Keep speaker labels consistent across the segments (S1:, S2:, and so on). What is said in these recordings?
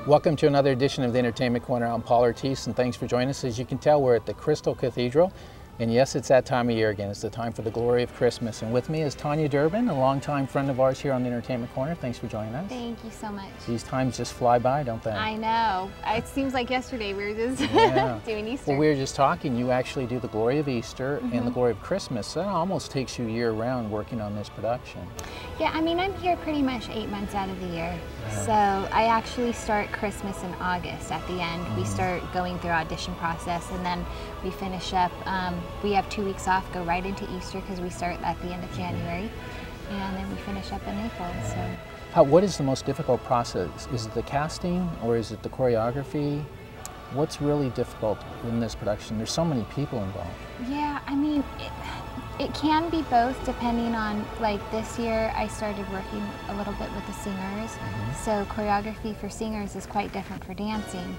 S1: Welcome to another edition of the Entertainment Corner. I'm Paul Ortiz, and thanks for joining us. As you can tell, we're at the Crystal Cathedral. And yes, it's that time of year again. It's the time for the glory of Christmas. And with me is Tanya Durbin, a longtime friend of ours here on the Entertainment Corner. Thanks for joining us.
S2: Thank you so much.
S1: These times just fly by, don't they?
S2: I know. It seems like yesterday we were just doing Easter.
S1: Well, we were just talking. You actually do the glory of Easter and the glory of Christmas. That almost takes you year-round working on this production.
S2: Yeah, I mean, I'm here pretty much 8 months out of the year. So I actually start Christmas in August at the end. We start going through audition process, and then we finish up. We have 2 weeks off, go right into Easter because we start at the end of January, and then we finish up in April. So,
S1: what is the most difficult process? Is it the casting or is it the choreography? What's really difficult in this production? There's so many people involved.
S2: Yeah, I mean, it can be both depending on, like this year I started working a little bit with the singers. So choreography for singers is quite different for dancing.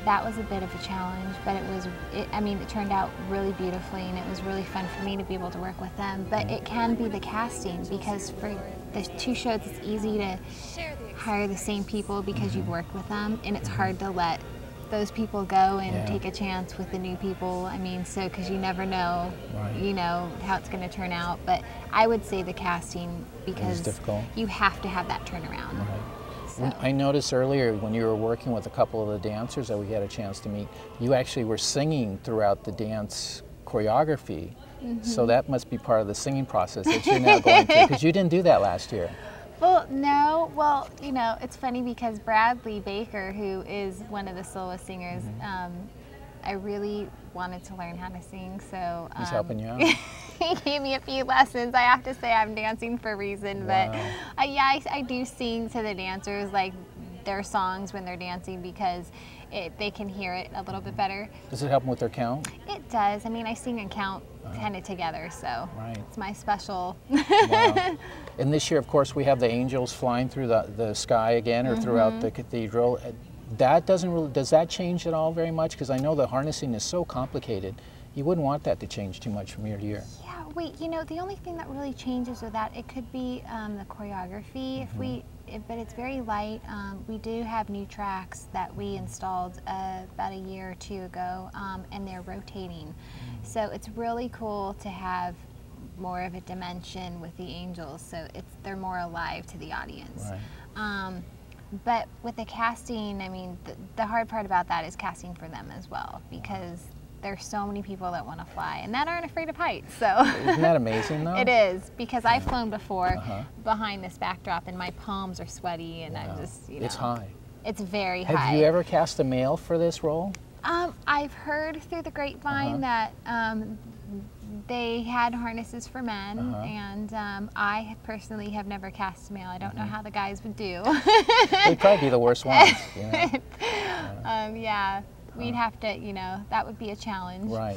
S2: That was a bit of a challenge, but it turned out really beautifully, and it was really fun for me to be able to work with them. But it can be the casting, because for the 2 shows it's easy to hire the same people because you've worked with them, and it's hard to let those people go and take a chance with the new people. I mean, so because you never know, you know, how it's going to turn out. But I would say the casting, because you have to have that turnaround. So.
S1: I noticed earlier when you were working with a couple of the dancers that we had a chance to meet, you actually were singing throughout the dance choreography. So that must be part of the singing process that you're now going through, because you didn't do that last year.
S2: Well, no. Well, you know, it's funny because Bradley Baker, who is one of the solo singers, I really wanted to learn how to sing, so
S1: he's helping you out.
S2: He gave me a few lessons. I have to say I'm dancing for a reason, but yeah, I do sing to the dancers, like their songs when they're dancing, because they can hear it a little bit better.
S1: Does it help them with their count?
S2: It does. I mean, I sing and count kind of together, so it's my special.
S1: And this year, of course, we have the angels flying through the sky again, or throughout the cathedral. That doesn't really, does that change at all very much? Because I know the harnessing is so complicated. You wouldn't want that to change too much from year to year.
S2: Yeah, you know, the only thing that really changes with that, it could be the choreography. But it's very light. We do have new tracks that we installed about a year or 2 ago, and they're rotating. So it's really cool to have more of a dimension with the angels, so they're more alive to the audience. But with the casting, I mean, the hard part about that is casting for them as well, because there's so many people that want to fly and that aren't afraid of heights. So
S1: isn't that amazing, though?
S2: It is, because I've flown before behind this backdrop, and my palms are sweaty, and I'm just, you know.
S1: It's high.
S2: It's very high.
S1: Have you ever cast a male for this role?
S2: I've heard through the grapevine that they had harnesses for men, and I personally have never cast a male. I don't know how the guys would do.
S1: They'd probably be the worst ones. You know?
S2: Yeah, we'd have to, you know, that would be a challenge.
S1: Right.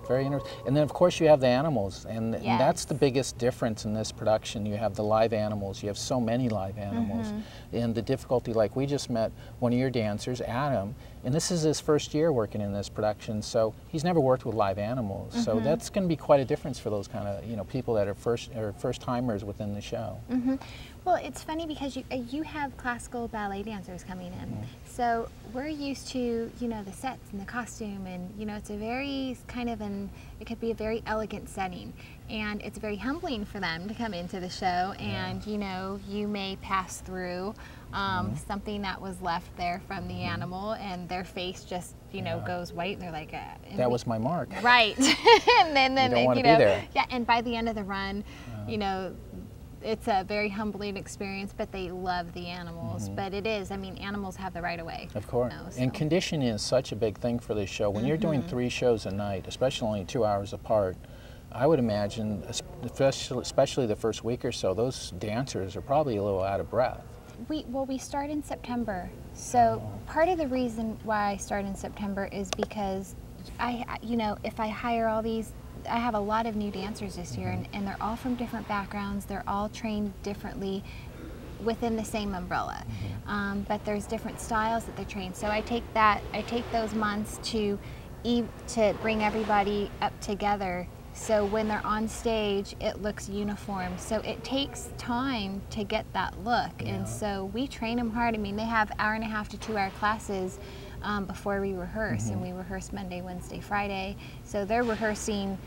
S1: Very interesting. And then, of course, you have the animals, and that's the biggest difference in this production. You have the live animals. You have so many live animals. And the difficulty, like we just met one of your dancers, Adam, and this is his first year working in this production, so he's never worked with live animals. So that's going to be quite a difference for those kind of, you know, people that are first timers within the show.
S2: Well, it's funny because you have classical ballet dancers coming in, so we're used to, you know, the sets and the costume, and you know, it's a very kind of it could be a very elegant setting, and it's very humbling for them to come into the show, and you know, you may pass through something that was left there from the animal, and their face just, you know, goes white, and they're like,
S1: that was my mark.
S2: Right. And then
S1: you don't want
S2: you
S1: to
S2: know,
S1: be there.
S2: Yeah, and by the end of the run, you know, it's a very humbling experience, but they love the animals. But it is, I mean, animals have the right of way.
S1: Of course.
S2: You know, so.
S1: And conditioning is such a big thing for this show. When you're doing 3 shows a night, especially only 2 hours apart, I would imagine, especially the first week or so, those dancers are probably a little out of breath.
S2: We start in September. So part of the reason why I start in September is because you know, if I hire all these, I have a lot of new dancers this year, and they're all from different backgrounds. They're all trained differently within the same umbrella, but there's different styles that they're trained. So I take those months to bring everybody up together So when they're on stage, it looks uniform. So it takes time to get that look. And so we train them hard. I mean, they have 1.5 to 2 hour classes before we rehearse, and we rehearse Monday, Wednesday, Friday. So they're rehearsing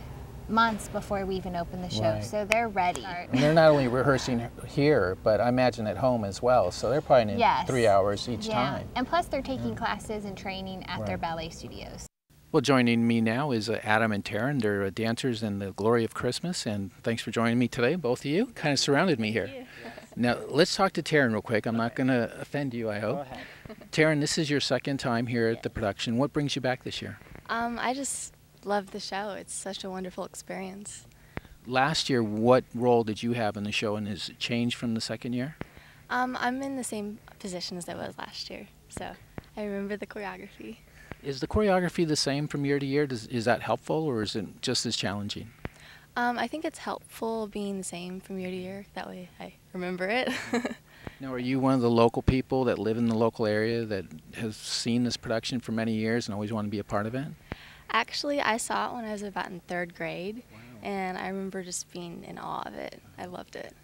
S2: months before we even open the show, so they're ready.
S1: And they're not only rehearsing here, but I imagine at home as well, so they're probably in 3 hours each time.
S2: And plus they're taking classes and training at their ballet studios.
S1: Well, joining me now is Adam and Taryn. They're dancers in the Glory of Christmas, and thanks for joining me today, both of you. Kind of surrounded me here. Now, let's talk to Taryn real quick. I'm not going to offend you, I hope. Go ahead. Taryn, this is your second time here at the production. What brings you back this year?
S3: I just love the show. It's such a wonderful experience.
S1: Last year, what role did you have in the show, and has it changed from the second year?
S3: I'm in the same position as I was last year, so I remember the choreography.
S1: Is the choreography the same from year to year? Is that helpful, or is it just as challenging?
S3: I think it's helpful being the same from year to year. That way I remember it.
S1: Now, are you one of the local people that live in the local area that has seen this production for many years and always want to be a part of it?
S3: Actually, I saw it when I was about in 3rd grade, and I remember just being in awe of it. I loved it.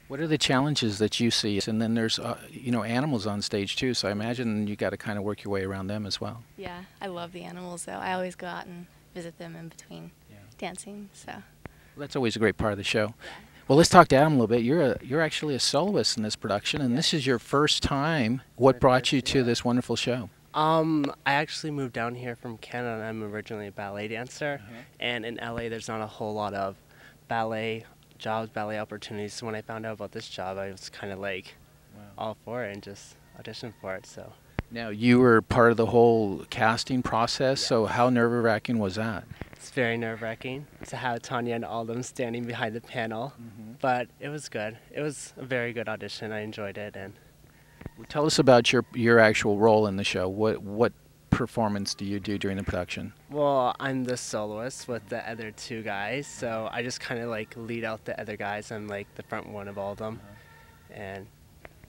S1: What are the challenges that you see? And then there's, you know, animals on stage too, so I imagine you got to kind of work your way around them as well.
S3: Yeah, I love the animals, though. I always go out and visit them in between dancing, so.
S1: Well, that's always a great part of the show. Yeah. Well, let's talk to Adam a little bit. You're actually a soloist in this production, and this is your first time. What brought you to this wonderful show?
S4: I actually moved down here from Canada, and I'm originally a ballet dancer, and in LA there's not a whole lot of ballet jobs, ballet opportunities. So when I found out about this job, I was kind of like all for it and just auditioned for it. So
S1: now, you were part of the whole casting process, so how nerve-wracking was that?
S4: It's very nerve-wracking to have Tanya and all of them standing behind the panel, but it was good. It was a very good audition. I enjoyed it. And
S1: tell us about your actual role in the show. What performance do you do during the production?
S4: Well, I'm the soloist with the other 2 guys, so I just kind of like lead out the other guys. I'm like the front one of all of them, and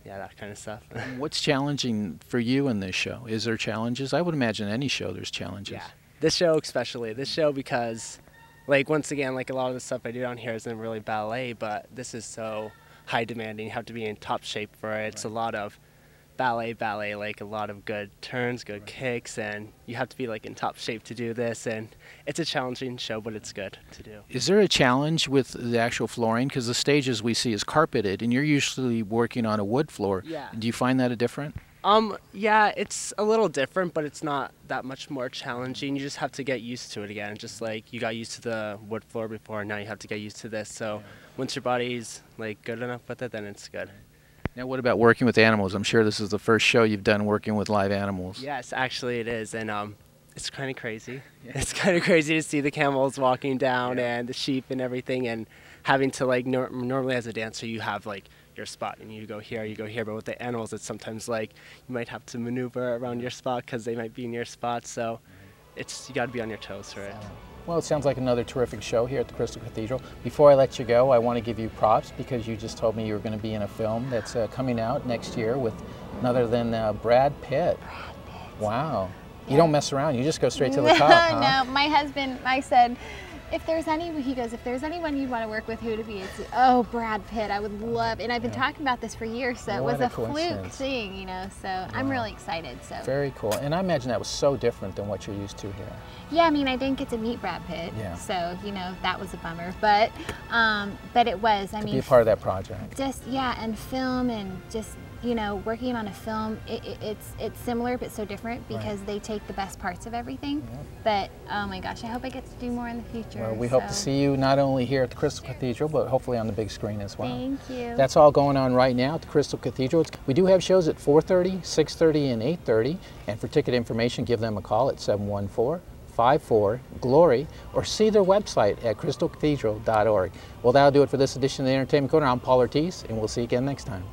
S4: yeah, that kind of stuff.
S1: What's challenging for you in this show? Is there challenges? I would imagine any show there's challenges.
S4: Yeah, this show especially. This show because, like, once again, like a lot of the stuff I do down here isn't really ballet, but this is so high demanding. You have to be in top shape for it. It's a lot of ballet, like a lot of good turns, good kicks, and you have to be like in top shape to do this, and it's a challenging show, but it's good to do.
S1: Is there a challenge with the actual flooring? Because the stages we see is carpeted, and you're usually working on a wood floor.
S4: Yeah.
S1: Do you find that a different?
S4: Yeah, it's a little different, but it's not that much more challenging. You just have to get used to it again. Just like you got used to the wood floor before, now you have to get used to this. So once your body's like good enough with it, then it's good.
S1: Now, what about working with animals? I'm sure this is the first show you've done working with live animals.
S4: Yes, actually it is, and it's kind of crazy. It's kind of crazy to see the camels walking down and the sheep and everything, and having to like normally as a dancer you have like your spot and you go here, but with the animals it's sometimes like you might have to maneuver around your spot because they might be in your spot, so you got to be on your toes for it.
S1: Well, it sounds like another terrific show here at the Crystal Cathedral. Before I let you go, I want to give you props because you just told me you were going to be in a film that's coming out next year with none other than Brad Pitt. Wow. Yeah. You don't mess around. You just go straight to the top, huh?
S2: No, my husband, I said, if there's anyone you'd want to work with, who would it be? It's, Brad Pitt. I would love, and I've been talking about this for years, so it was a fluke thing, you know, so I'm really excited. So
S1: very cool. And I imagine that was so different than what you're used to here.
S2: Yeah, I mean, I didn't get to meet Brad Pitt, so, you know, that was a bummer, but it was, I mean,
S1: be a part of that project.
S2: Just, and film and just, you know, working on a film, it's similar but so different because they take the best parts of everything. But oh my gosh, I hope I get to do more in the future.
S1: Well, we hope to see you not only here at the Crystal Cathedral, but hopefully on the big screen as well.
S2: Thank you.
S1: That's all going on right now at the Crystal Cathedral. We do have shows at 4:30, 6:30, and 8:30. And for ticket information, give them a call at 714-54-GLORY or see their website at crystalcathedral.org. Well, that'll do it for this edition of the Entertainment Corner. I'm Paul Ortiz, and we'll see you again next time.